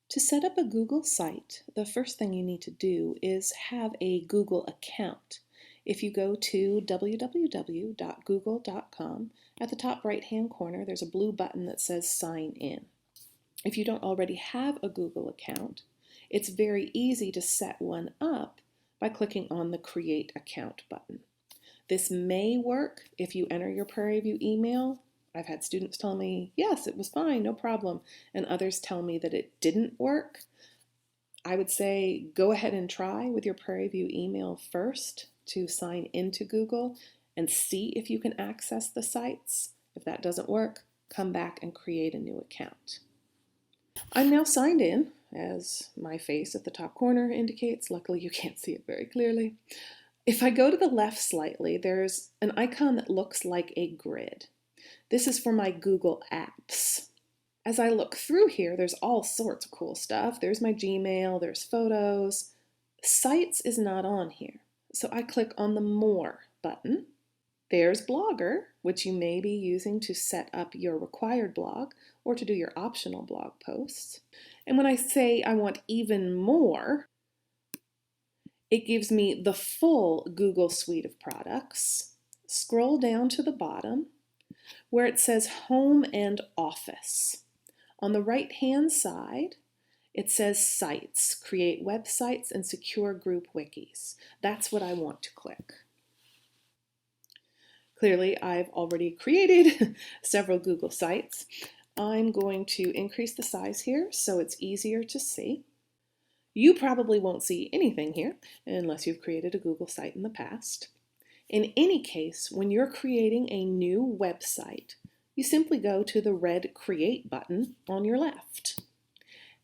To set up a Google site, the first thing you need to do is have a Google account. If you go to www.google.com, at the top right-hand corner, there's a blue button that says Sign In. If you don't already have a Google account, it's very easy to set one up by clicking on the Create Account button. This may work if you enter your Prairie View email. I've had students tell me, yes, it was fine, no problem, and others tell me that it didn't work. I would say go ahead and try with your Prairie View email first to sign into Google and see if you can access the sites. If that doesn't work, come back and create a new account. I'm now signed in, as my face at the top corner indicates. Luckily, you can't see it very clearly. If I go to the left slightly, there's an icon that looks like a grid. This is for my Google Apps. As I look through here, there's all sorts of cool stuff. There's my Gmail, there's photos. Sites is not on here. So I click on the More button. There's Blogger, which you may be using to set up your required blog or to do your optional blog posts. And when I say I want even more, it gives me the full Google suite of products. Scroll down to the bottom where it says Home and Office. On the right-hand side, it says Sites, create websites and secure group wikis. That's what I want to click. Clearly, I've already created several Google sites. I'm going to increase the size here so it's easier to see. You probably won't see anything here unless you've created a Google site in the past. In any case, when you're creating a new website, you simply go to the red Create button on your left.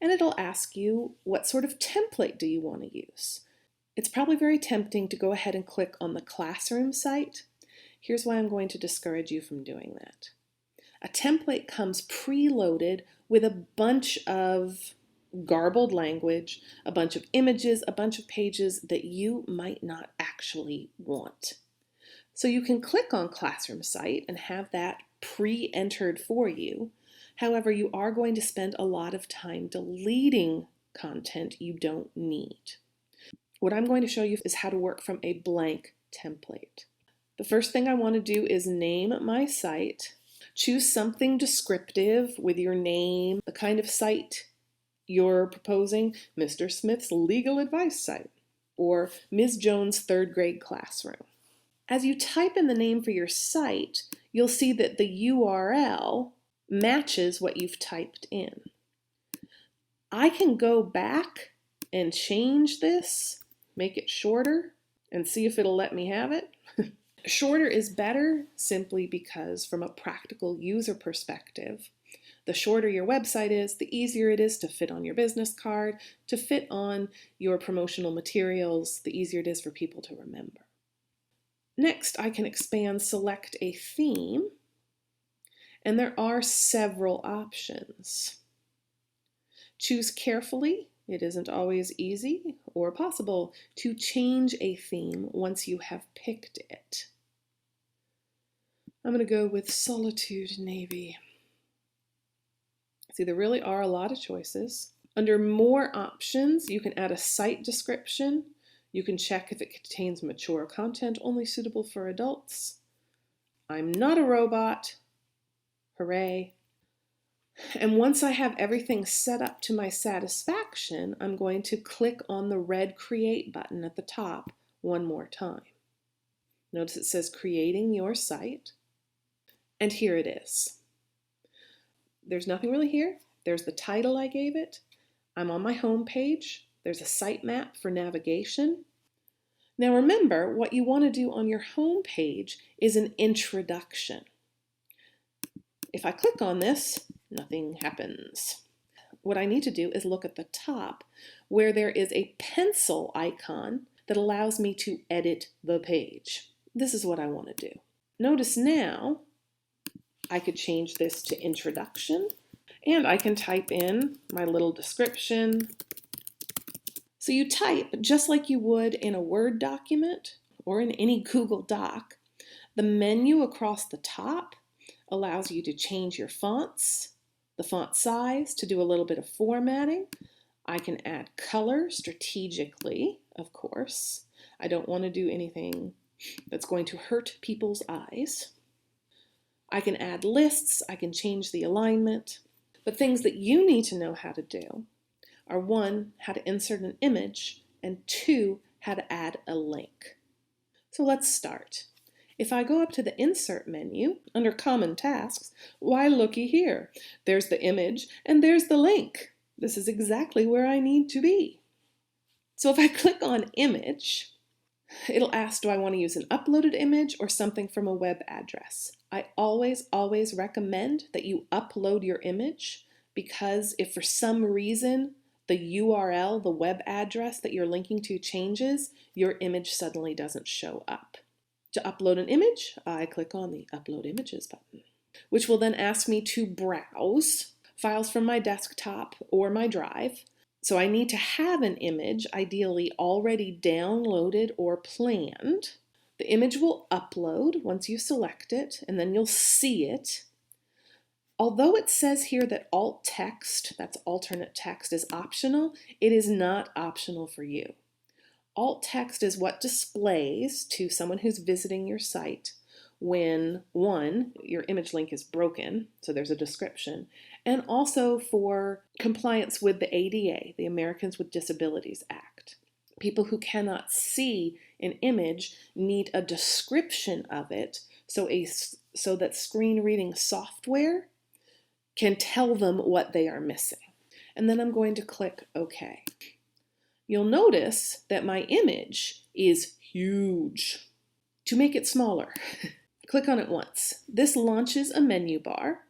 And it'll ask you what sort of template do you want to use. It's probably very tempting to go ahead and click on the classroom site. Here's why I'm going to discourage you from doing that. A template comes preloaded with a bunch of garbled language, a bunch of images, a bunch of pages that you might not actually want. So you can click on Classroom Site and have that pre-entered for you. However, you are going to spend a lot of time deleting content you don't need. What I'm going to show you is how to work from a blank template. The first thing I want to do is name my site. Choose something descriptive with your name, the kind of site you're proposing, Mr. Smith's legal advice site, or Ms. Jones' third grade classroom. As you type in the name for your site, you'll see that the URL matches what you've typed in. I can go back and change this, make it shorter, and see if it'll let me have it. Shorter is better simply because from a practical user perspective, the shorter your website is, the easier it is to fit on your business card, to fit on your promotional materials, the easier it is for people to remember. Next, I can expand, select a theme, and there are several options. Choose carefully. It isn't always easy or possible to change a theme once you have picked it. I'm going to go with Solitude Navy. See, there really are a lot of choices. Under More Options, you can add a site description. You can check if it contains mature content only suitable for adults. I'm not a robot. Hooray. And once I have everything set up to my satisfaction, I'm going to click on the red Create button at the top one more time. Notice it says Creating Your Site. And here it is. There's nothing really here. There's the title I gave it. I'm on my home page. There's a sitemap for navigation. Now remember, what you want to do on your home page is an introduction. If I click on this, nothing happens. What I need to do is look at the top where there is a pencil icon that allows me to edit the page. This is what I want to do. Notice now I could change this to introduction, and I can type in my little description. So you type just like you would in a Word document or in any Google Doc. The menu across the top allows you to change your fonts, the font size, to do a little bit of formatting. I can add color strategically, of course. I don't want to do anything that's going to hurt people's eyes. I can add lists, I can change the alignment, but things that you need to know how to do are 1, how to insert an image, and 2, how to add a link. So let's start. If I go up to the Insert menu, under Common Tasks, why looky here. There's the image and there's the link. This is exactly where I need to be. So if I click on Image, it'll ask, do I want to use an uploaded image or something from a web address? I always recommend that you upload your image, because if for some reason the URL, the web address that you're linking to changes, your image suddenly doesn't show up. To upload an image, I click on the Upload Images button, which will then ask me to browse files from my desktop or my drive. So I need to have an image, ideally already downloaded or planned. The image will upload once you select it, and then you'll see it. Although it says here that alt text, that's alternate text, is optional, it is not optional for you. Alt text is what displays to someone who's visiting your site when, 1, your image link is broken, so there's a description, and also for compliance with the ADA, the Americans with Disabilities Act. People who cannot see an image need a description of it so that screen reading software can tell them what they are missing. And then I'm going to click OK. You'll notice that my image is huge. To make it smaller, click on it once. This launches a menu bar,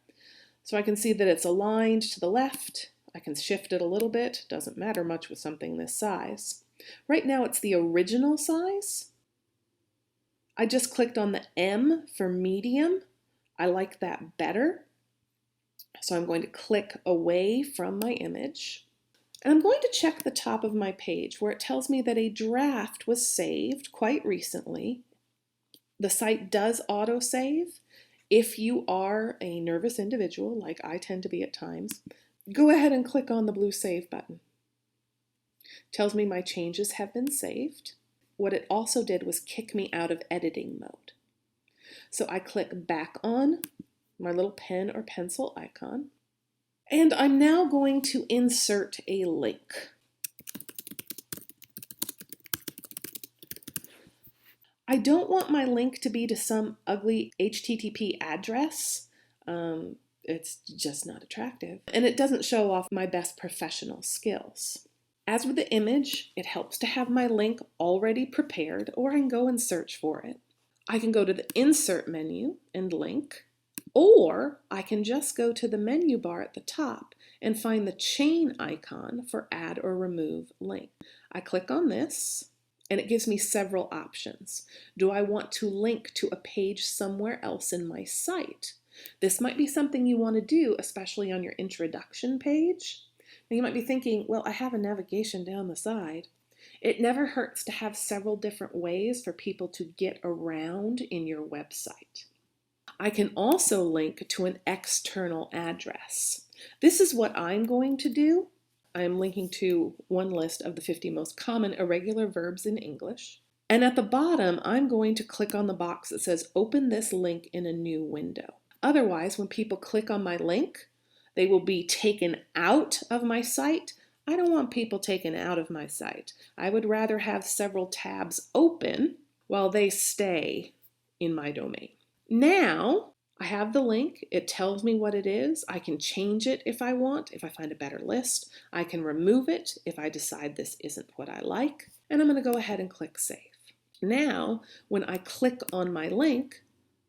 so I can see that it's aligned to the left. I can shift it a little bit. Doesn't matter much with something this size. Right now it's the original size. I just clicked on the M for medium. I like that better. So I'm going to click away from my image. And I'm going to check the top of my page where it tells me that a draft was saved quite recently. The site does autosave. If you are a nervous individual, like I tend to be at times, go ahead and click on the blue Save button. It tells me my changes have been saved. What it also did was kick me out of editing mode. So I click back on my little pen or pencil icon. And I'm now going to insert a link. I don't want my link to be to some ugly HTTP address. It's just not attractive. And it doesn't show off my best professional skills. As with the image, it helps to have my link already prepared, or I can go and search for it. I can go to the Insert menu and link, or I can just go to the menu bar at the top and find the chain icon for Add or Remove Link. I click on this, and it gives me several options. Do I want to link to a page somewhere else in my site? This might be something you want to do, especially on your introduction page. Now you might be thinking, well, I have a navigation down the side. It never hurts to have several different ways for people to get around in your website. I can also link to an external address. This is what I'm going to do. I'm linking to one list of the 50 most common irregular verbs in English. And at the bottom, I'm going to click on the box that says open this link in a new window. Otherwise, when people click on my link, they will be taken out of my site. I don't want people taken out of my site. I would rather have several tabs open while they stay in my domain. Now, I have the link. It tells me what it is. I can change it if I want, if I find a better list. I can remove it if I decide this isn't what I like. And I'm going to go ahead and click Save. Now, when I click on my link,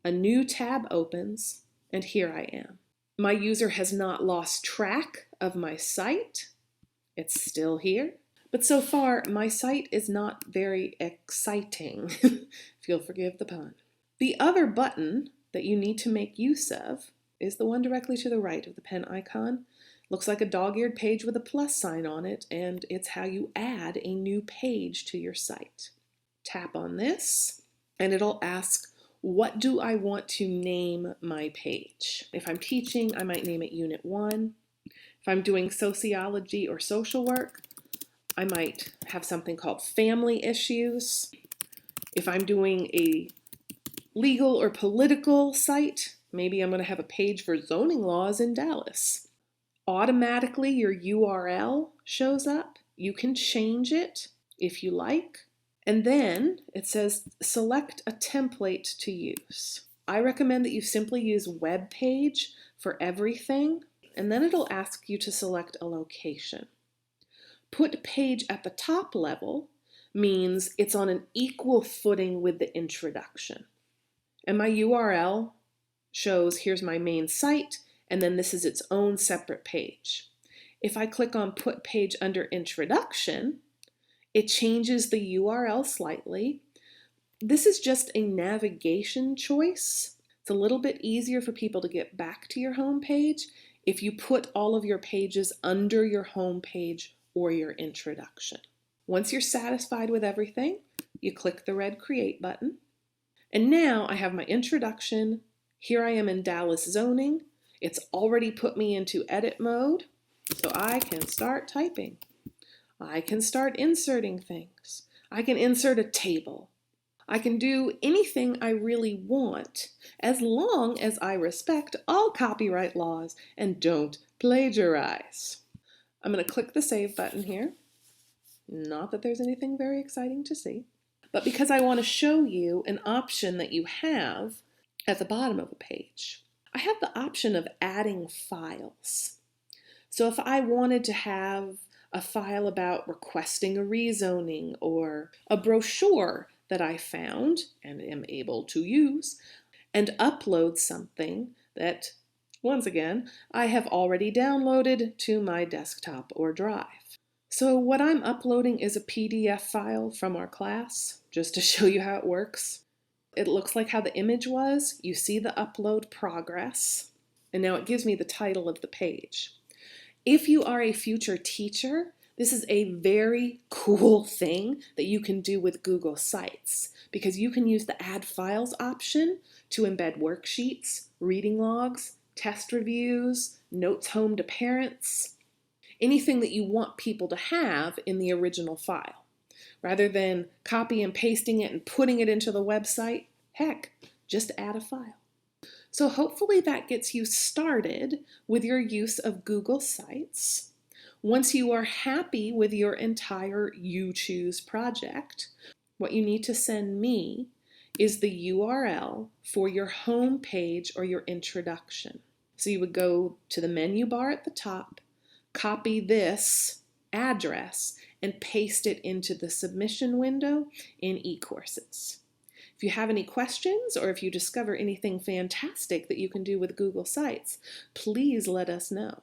a new tab opens, and here I am. My user has not lost track of my site. It's still here. But so far, my site is not very exciting, if you'll forgive the pun. The other button that you need to make use of is the one directly to the right of the pen icon. Looks like a dog-eared page with a plus sign on it, and it's how you add a new page to your site. Tap on this, and it'll ask, what do I want to name my page? If I'm teaching, I might name it Unit 1. If I'm doing sociology or social work, I might have something called family issues. If I'm doing a legal or political site, maybe I'm going to have a page for zoning laws in Dallas. Automatically, your URL shows up. You can change it if you like. And then it says select a template to use. I recommend that you simply use web page for everything, and then it'll ask you to select a location. Put page at the top level means it's on an equal footing with the introduction. And my URL shows here's my main site, and then this is its own separate page. If I click on put page under introduction, it changes the URL slightly. This is just a navigation choice. It's a little bit easier for people to get back to your home page if you put all of your pages under your home page or your introduction. Once you're satisfied with everything, you click the red Create button. And now I have my introduction. Here I am in Dallas zoning. It's already put me into edit mode, so I can start typing. I can start inserting things. I can insert a table. I can do anything I really want as long as I respect all copyright laws and don't plagiarize. I'm going to click the Save button here. Not that there's anything very exciting to see, but because I want to show you an option that you have at the bottom of a page. I have the option of adding files. So if I wanted to have a file about requesting a rezoning or a brochure that I found and am able to use, and upload something that, once again, I have already downloaded to my desktop or drive. So what I'm uploading is a PDF file from our class, just to show you how it works. It looks like how the image was. You see the upload progress, and now it gives me the title of the page. If you are a future teacher, this is a very cool thing that you can do with Google Sites, because you can use the Add Files option to embed worksheets, reading logs, test reviews, notes home to parents, anything that you want people to have in the original file. Rather than copy and pasting it and putting it into the website, heck, just add a file. So hopefully that gets you started with your use of Google Sites. Once you are happy with your entire You Choose project, what you need to send me is the URL for your home page or your introduction. So you would go to the menu bar at the top, copy this address, and paste it into the submission window in eCourses. If you have any questions or if you discover anything fantastic that you can do with Google Sites, please let us know.